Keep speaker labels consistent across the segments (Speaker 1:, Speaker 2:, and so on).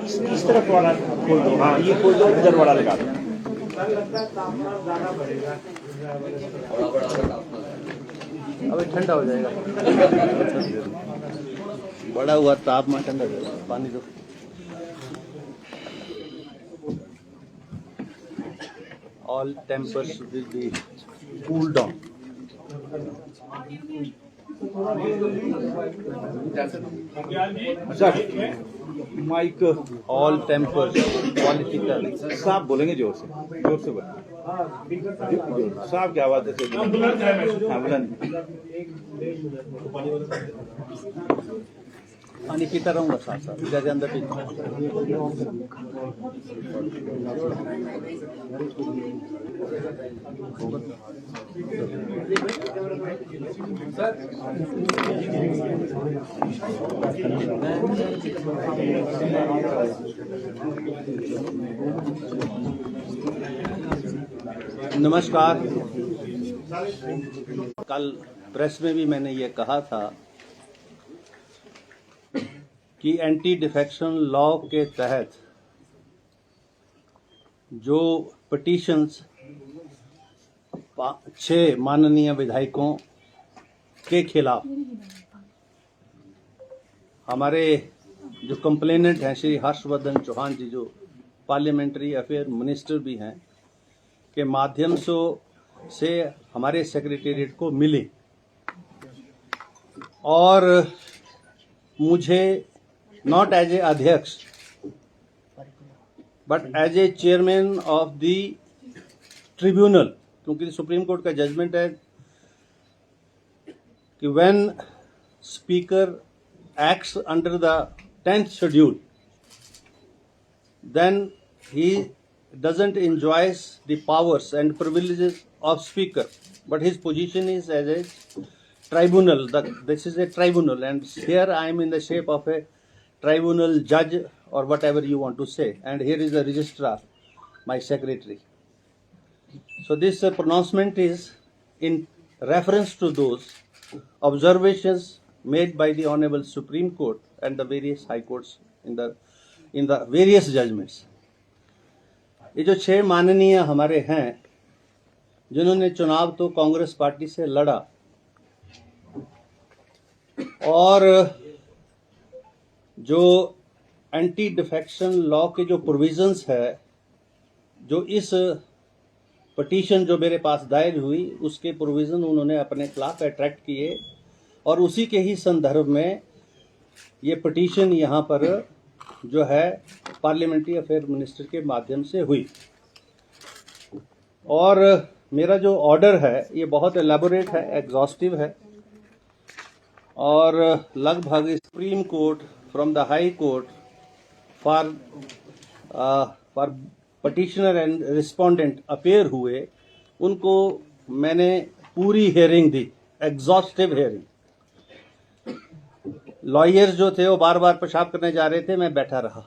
Speaker 1: इस तरफ वाला खोल दो, हाँ ये खोल दो, इधर वाला लगा दो।
Speaker 2: अभी ठंडा हो जाएगा। बड़ा हुआ तापमान ठंडा हो जाएगा। पानी दो। All tempers will be cooled down.
Speaker 1: Sir mike
Speaker 2: All tempers, political.
Speaker 1: साफ बोलेंगे, जोर से बोलें। साफ क्या बात है, हाँ बुलंद।
Speaker 2: पानी पीता रहूंगा साथ साथ, जैसे अंदर पीता। नमस्कार। कल प्रेस में भी मैंने ये कहा था कि एंटी डिफेक्शन लॉ के तहत जो पिटीशंस 6 माननीय विधायकों के खिलाफ हमारे जो कंप्लेनेंट हैं श्री हर्षवर्धन चौहान जी, जो पार्लियामेंट्री अफेयर मिनिस्टर भी हैं, के माध्यम से हमारे सेक्रेटेरिएट को मिली और मुझे not as a अध्यक्ष but as a chairman of the tribunal, क्योंकि सुप्रीम कोर्ट का जजमेंट है कि when speaker acts under the 10th schedule then he doesn't enjoy the powers and privileges of speaker, but his position is as a tribunal. This is a tribunal, and here I am in the shape of a tribunal judge or whatever you want to say, and here is the registrar, my secretary. So this pronouncement is in reference to those observations made by the Honorable Supreme Court and the various high courts in the various judgments. ये जो 6 माननीय हमारे हैं जिन्होंने चुनाव तो Congress party से लड़ा और जो एंटी डिफेक्शन लॉ के जो प्रोविजंस है, जो इस पिटीशन जो मेरे पास दायर हुई उसके प्रोविजन उन्होंने अपने खिलाफ अट्रैक्ट किए और उसी के ही संदर्भ में ये पिटीशन यहाँ पर जो है पार्लियामेंट्री अफेयर मिनिस्टर के माध्यम से हुई। और मेरा जो ऑर्डर है ये बहुत एलैबोरेट है, एग्जॉस्टिव है और लगभग supreme court from the high court for petitioner and respondent appear हुए, उनको मैंने पूरी हियरिंग दी, एग्जॉस्टिव हियरिंग। लॉयर्स जो थे वो बार बार पेशाब करने जा रहे थे, मैं बैठा रहा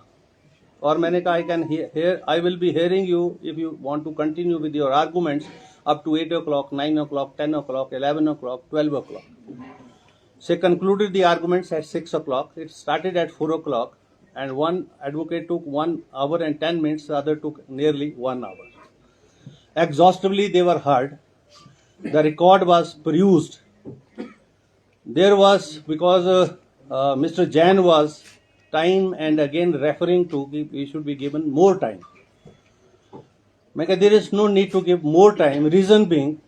Speaker 2: और मैंने कहा I will be hearing you if you want to continue with your arguments up to 8 o'clock, 9 o'clock, 10 o'clock, 11 o'clock, 12 o'clock. She concluded the arguments at 6 o'clock. It started at 4 o'clock and one advocate took 1 hour and 10 minutes, the other took nearly 1 hour. Exhaustively they were heard. The record was perused. There was, because Mr. Jain was time and again referring to we should be given more time. There is no need to give more time. Reason being,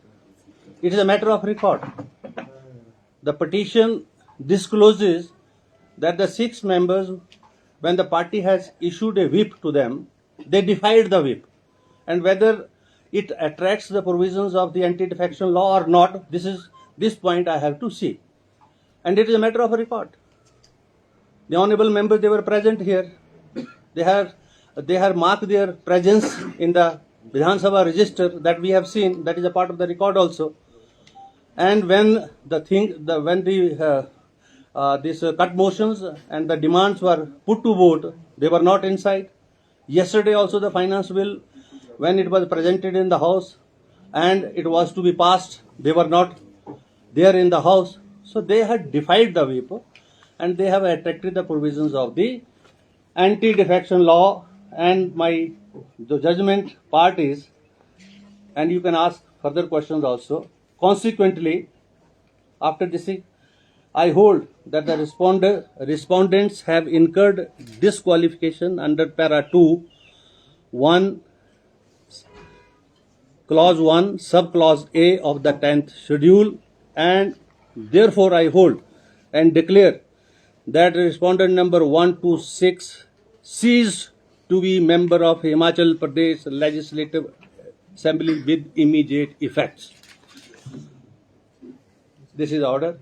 Speaker 2: it is a matter of record. The petition discloses that the 6 members, when the party has issued a whip to them, they defied the whip. And whether it attracts the provisions of the anti-defection law or not, this point I have to see. And it is a matter of record. The honorable members, they were present here. They have marked their presence in the Vidhan Sabha register that we have seen. That is a part of the record also. And when these cut motions and the demands were put to vote, they were not inside. Yesterday also the finance bill, when it was presented in the house and it was to be passed, they were not there in the house. So they had defied the whip and they have attracted the provisions of the anti-defection law, and the judgment part is, and you can ask further questions also. Consequently, after this, I hold that the respondents have incurred disqualification under para 2, 1, clause 1, subclause A of the 10th schedule, and therefore I hold and declare that respondent number 1 to 6 ceased to be member of Himachal Pradesh Legislative Assembly with immediate effects. This is order.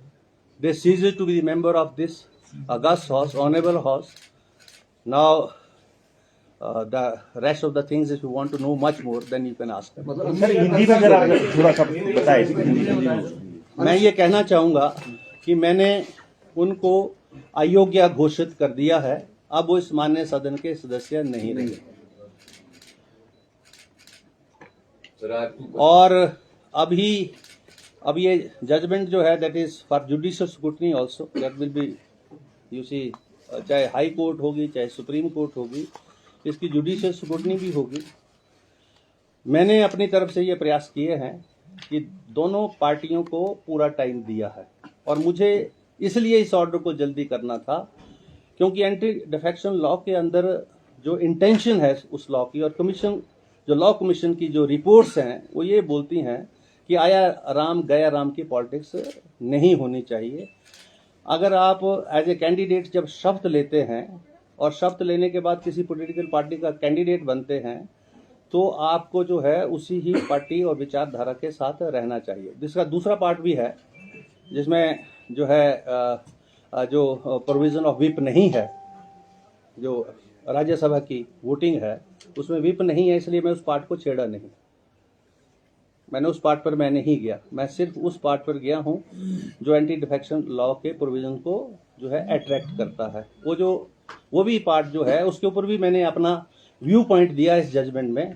Speaker 2: They ceased to be the member of this august house, honorable house. Now, the rest of the things, if you want to know much more, then you can ask them.
Speaker 1: Sir Hindi में जरा थोड़ा सा बताइए हिंदी में।
Speaker 2: मैं ये कहना चाहूँगा कि मैंने उनको अयोग्य घोषित कर दिया है, अब वो इस मान्य सदन के सदस्य नहीं रहे। और अब ये जजमेंट जो है that is for judicial scrutiny also, that will be you see, चाहे हाई कोर्ट होगी चाहे सुप्रीम कोर्ट होगी, इसकी जुडिशियल स्क्रूटनी भी होगी। मैंने अपनी तरफ से ये प्रयास किए हैं कि दोनों पार्टियों को पूरा टाइम दिया है, और मुझे इसलिए इस ऑर्डर को जल्दी करना था क्योंकि एंटी डिफेक्शन लॉ के अंदर जो इंटेंशन है उस लॉ की, और कमीशन जो लॉ कमीशन की जो रिपोर्ट्स हैं वो ये बोलती हैं कि आया राम गया राम की पॉलिटिक्स नहीं होनी चाहिए। अगर आप एज ए कैंडिडेट जब शपथ लेते हैं और शपथ लेने के बाद किसी पॉलिटिकल पार्टी का कैंडिडेट बनते हैं तो आपको जो है उसी ही पार्टी और विचारधारा के साथ रहना चाहिए। जिसका दूसरा पार्ट भी है जिसमें जो है जो प्रोविजन ऑफ विप नहीं है, जो राज्यसभा की वोटिंग है उसमें विप नहीं है, इसलिए मैं उस पार्ट को छेड़ा नहीं। मैंने उस पार्ट पर मैं नहीं गया, मैं सिर्फ उस पार्ट पर गया हूं जो एंटी डिफेक्शन लॉ के प्रोविजन को जो है अट्रैक्ट करता है। वो भी पार्ट जो है उसके ऊपर भी मैंने अपना व्यू पॉइंट दिया इस जजमेंट में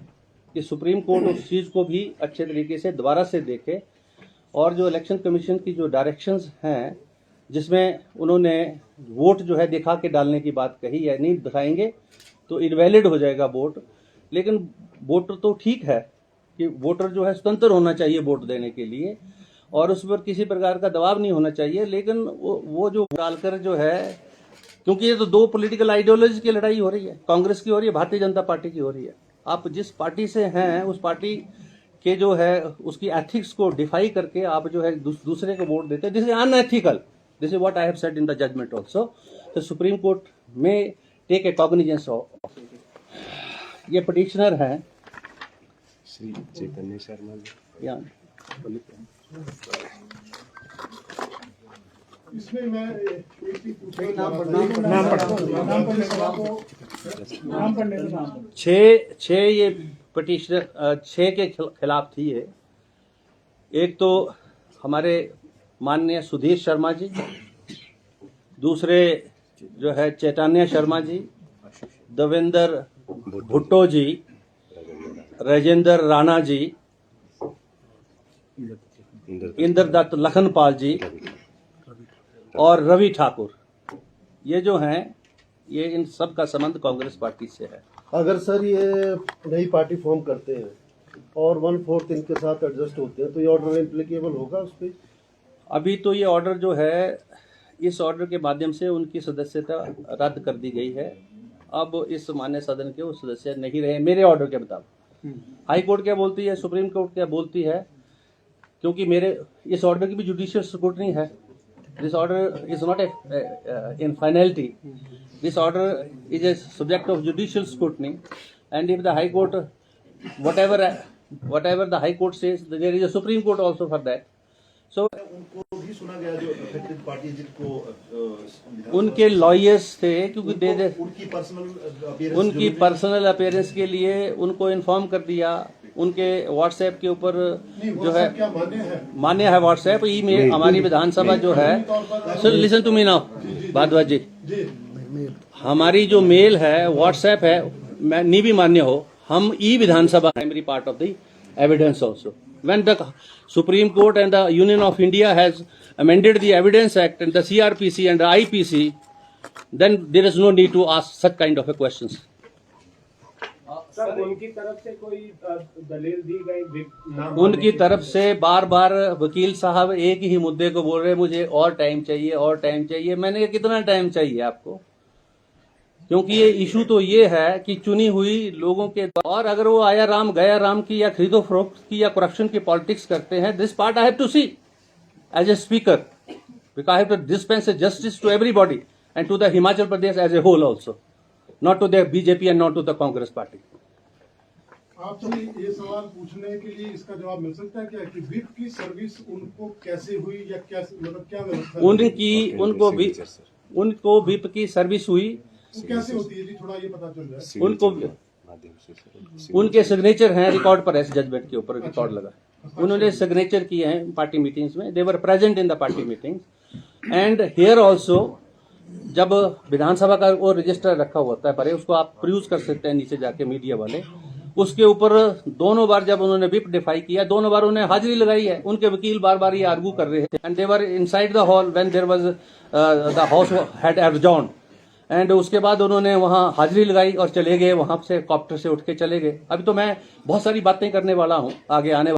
Speaker 2: कि सुप्रीम कोर्ट उस चीज़ को भी अच्छे तरीके से दोबारा से देखे, और जो इलेक्शन कमीशन की जो डायरेक्शंस हैं जिसमें उन्होंने वोट जो है दिखा के डालने की बात कही है, नहीं दिखाएंगे तो इनवैलिड हो जाएगा वोट। लेकिन वोटर तो ठीक है कि वोटर जो है स्वतंत्र होना चाहिए वोट देने के लिए, और उस पर किसी प्रकार का दबाव नहीं होना चाहिए। लेकिन वो जो डालकर जो है, क्योंकि ये तो दो पॉलिटिकल आइडियोलॉजी की लड़ाई हो रही है, कांग्रेस की हो रही है, भारतीय जनता पार्टी की हो रही है। आप जिस पार्टी से हैं उस पार्टी के जो है उसकी एथिक्स को डिफाई करके आप जो है दूसरे को वोट देते हैं, this is unethical. This is what I have said in the judgement also. The supreme court में टेक ए कॉग्निजेंस ऑफ। ये पिटिशनर हैं
Speaker 3: श्री चैतन्य शर्मा जी।
Speaker 2: या
Speaker 4: इसमें मैं
Speaker 2: छह ये पिटिशनर 6 के खिलाफ थी ये। एक तो हमारे माननीय सुधीर शर्मा जी, दूसरे जो है चैतन्य शर्मा जी, देवेंद्र भुट्टो जी, राजेंद्र राणा जी, इंद्र दत्त लखनपाल जी और रवि ठाकुर। ये जो हैं ये इन सब का संबंध कांग्रेस पार्टी से है।
Speaker 4: अगर सर ये नई पार्टी फॉर्म करते हैं और 1/4 इनके साथ एडजस्ट होते हैं तो ये ऑर्डर इम्प्लीकेबल होगा उस पर?
Speaker 2: अभी तो ये ऑर्डर जो है इस ऑर्डर के माध्यम से उनकी सदस्यता रद्द कर दी गई है। अब इस मान्य सदन के वो सदस्य नहीं रहे मेरे ऑर्डर के मुताबिक। हाई कोर्ट क्या बोलती है, सुप्रीम कोर्ट क्या बोलती है, क्योंकि मेरे इस ऑर्डर की भी जुडिशियल स्क्रूटनी है। This order is not in finality, this order is a subject of judicial scrutiny, and if the high court whatever the high court says, there is a supreme court also for that. So
Speaker 4: उनको भी सुना गया जो affected party जिनको
Speaker 2: उनके lawyers थे, क्योंकि दे
Speaker 4: उनकी पर्सनल
Speaker 2: अपीयरेंस के लिए उनको इन्फॉर्म कर दिया। उनके व्हाट्सएप के ऊपर जो है
Speaker 4: क्या
Speaker 2: मान्य है व्हाट्सएप ईमेल। हमारी विधानसभा जो है, sir listen to me now Bhardwaj ji, हमारी जो मेल है व्हाट्सएप है, मैं नहीं भी मान्य हो, हम ई विधानसभा primary part of the evidence also. When the Supreme Court and the Union of India has amended the Evidence Act and the CRPC and the IPC, then there is no need to ask such kind of a questions.
Speaker 5: Sir उनकी तरफ से कोई दलील दी गई नाम
Speaker 2: उनकी तरफ से बार बार वकील साहब एक ही मुद्दे को बोल रहे हैं, मुझे और टाइम चाहिए और टाइम चाहिए। मैंने कहा कितना टाइम चाहिए आपको, क्योंकि ये इशू तो ये है कि चुनी हुई लोगों के, और अगर वो आया राम गया राम की या खरीदो फरोख्त की या करप्शन की पॉलिटिक्स करते हैं, this part I have to see as a speaker, because I have to dispense justice to everybody and to the Himachal Pradesh as a whole also, not to the BJP and not to the Congress party.
Speaker 6: आपसे ये सवाल पूछने के लिए इसका जवाब मिल सकता है क्या कि विप की सर्विस उनको कैसे हुई या क्या मतलब क्या व्यवस्था
Speaker 2: उनको विप की सर्विस हुई,
Speaker 6: वो कैसे होती है जी, थोड़ा ये पता चल जाए।
Speaker 2: उनको उनके सिग्नेचर हैं, रिकॉर्ड पर है, जजमेंट के ऊपर रिकॉर्ड लगा, उन्होंने सिग्नेचर किए हैं पार्टी मीटिंग्स में, they were present in the party meetings and here also. जब विधानसभा का वो रजिस्टर रखा होता है परे, उसको आप प्रूव कर सकते हैं नीचे जाके मीडिया वाले, उसके ऊपर दोनों बार जब उन्होंने विप डिफाई किया, दोनों बार उन्हें हाजिरी लगाई है। उनके वकील बार बार ये आर्गू कर रहे हैं and they were inside the hall when there was the house had adjourned and उसके बाद उन्होंने वहां हाजिरी लगाई और चले गए, वहां से कॉप्टर से उठ के चले गए। अभी तो मैं बहुत सारी बातें करने वाला हूं आगे आने